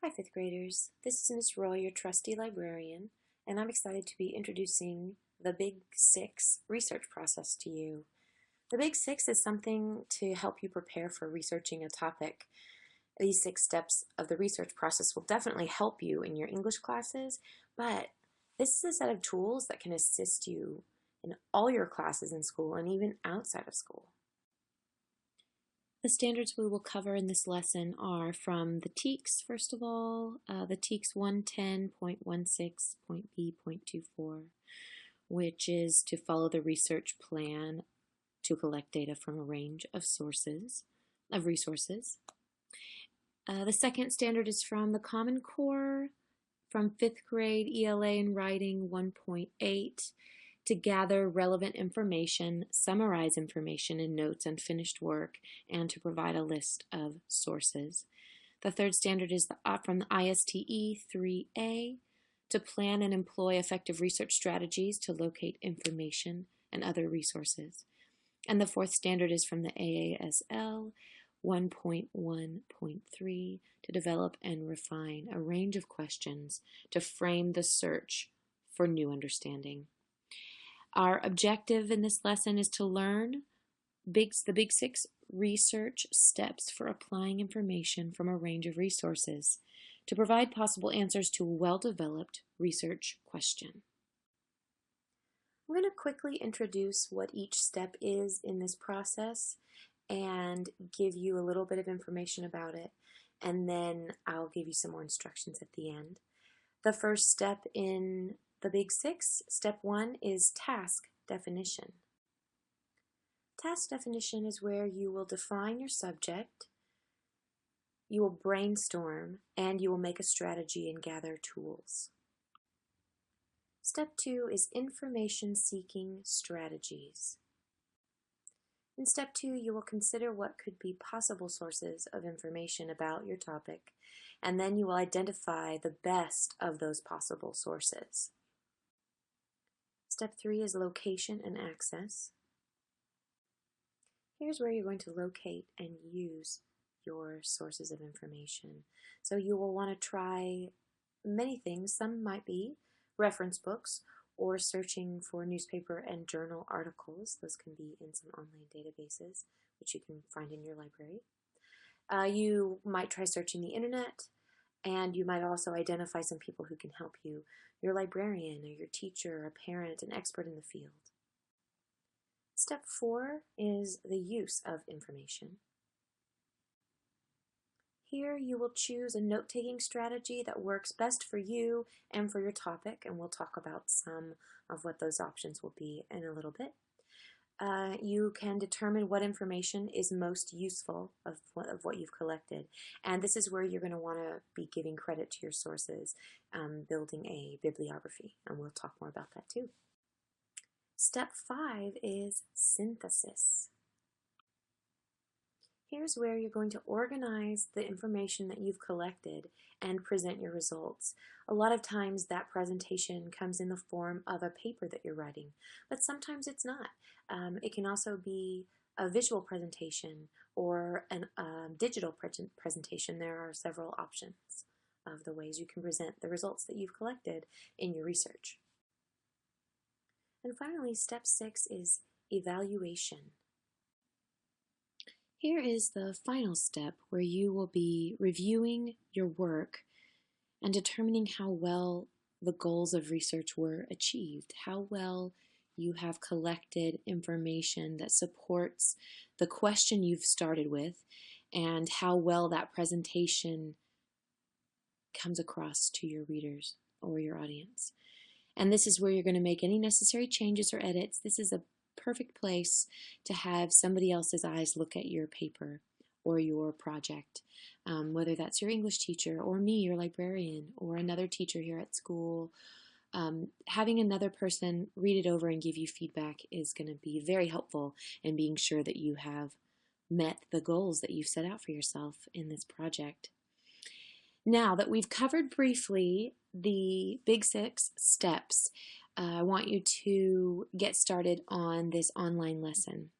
Hi, fifth graders. This is Miss Roy, your trusty librarian, and I'm excited to be introducing the Big Six research process to you. The Big Six is something to help you prepare for researching a topic. These 6 steps of the research process will definitely help you in your English classes, but this is a set of tools that can assist you in all your classes in school and even outside of school. The standards we will cover in this lesson are from the TEKS, first of all, the TEKS 110.16.B.24, which is to follow the research plan to collect data from a range of resources. The second standard is from the Common Core, from 5th grade ELA in Writing 1.8, to gather relevant information, summarize information in notes and finished work, and to provide a list of sources. The third standard is from the ISTE 3A, to plan and employ effective research strategies to locate information and other resources. And the fourth standard is from the AASL 1.1.3, to develop and refine a range of questions to frame the search for new understanding. Our objective in this lesson is to learn the Big Six research steps for applying information from a range of resources to provide possible answers to a well-developed research question. I'm going to quickly introduce what each step is in this process and give you a little bit of information about it, and then I'll give you some more instructions at the end. The first step in the Big Six, step 1, is task definition. Task definition is where you will define your subject, you will brainstorm, and you will make a strategy and gather tools. Step 2 is information seeking strategies. In step 2, you will consider what could be possible sources of information about your topic, and then you will identify the best of those possible sources. Step 3 is location and access. Here's where you're going to locate and use your sources of information. So you will want to try many things. Some might be reference books or searching for newspaper and journal articles. Those can be in some online databases, which you can find in your library. You might try searching the internet, and you might also identify some people who can help you, your librarian or your teacher, a parent, an expert in the field. Step 4 is the use of information. Here you will choose a note-taking strategy that works best for you and for your topic, and we'll talk about some of what those options will be in a little bit. You can determine what information is most useful of what you've collected. And this is where you're going to want to be giving credit to your sources, building a bibliography, and we'll talk more about that too. Step 5 is synthesis. Here's where you're going to organize the information that you've collected and present your results. A lot of times that presentation comes in the form of a paper that you're writing, but sometimes it's not. It can also be a visual presentation or a digital presentation. There are several options of the ways you can present the results that you've collected in your research. And finally, step 6 is evaluation. Here is the final step where you will be reviewing your work and determining how well the goals of research were achieved, how well you have collected information that supports the question you've started with, and how well that presentation comes across to your readers or your audience. And this is where you're going to make any necessary changes or edits. This is a perfect place to have somebody else's eyes look at your paper or your project, whether that's your English teacher or me, your librarian, or another teacher here at school. Having another person read it over and give you feedback is going to be very helpful in being sure that you have met the goals that you've set out for yourself in this project. Now that we've covered briefly the Big Six steps, I want you to get started on this online lesson.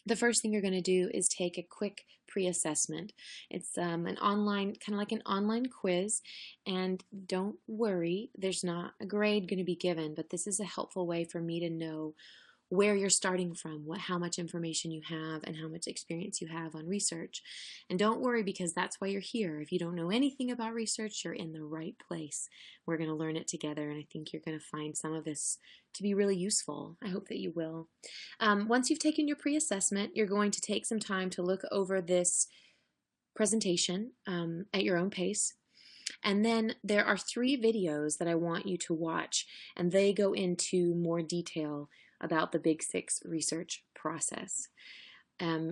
The first thing you're going to do is take a quick pre-assessment. It's an online, kind of like an online quiz, and don't worry, there's not a grade going to be given, but this is a helpful way for me to know where you're starting from, how much information you have, and how much experience you have on research. And don't worry, because that's why you're here. If you don't know anything about research, you're in the right place. We're going to learn it together, and I think you're going to find some of this to be really useful. I hope that you will. Once you've taken your pre-assessment, you're going to take some time to look over this presentation at your own pace. And then there are 3 videos that I want you to watch, and they go into more detail about the Big 6 research process.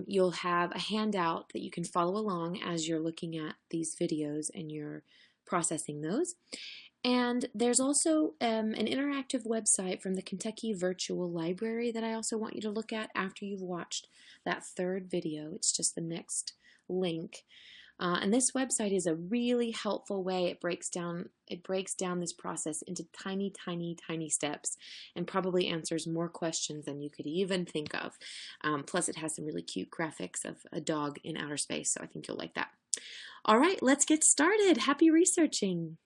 You'll have a handout that you can follow along as you're looking at these videos and you're processing those. And there's also an interactive website from the Kentucky Virtual Library that I also want you to look at after you've watched that 3rd video. It's just the next link. And this website is a really helpful way. It breaks down this process into tiny, tiny, tiny steps, and probably answers more questions than you could even think of. Plus, it has some really cute graphics of a dog in outer space, so I think you'll like that. All right, let's get started. Happy researching.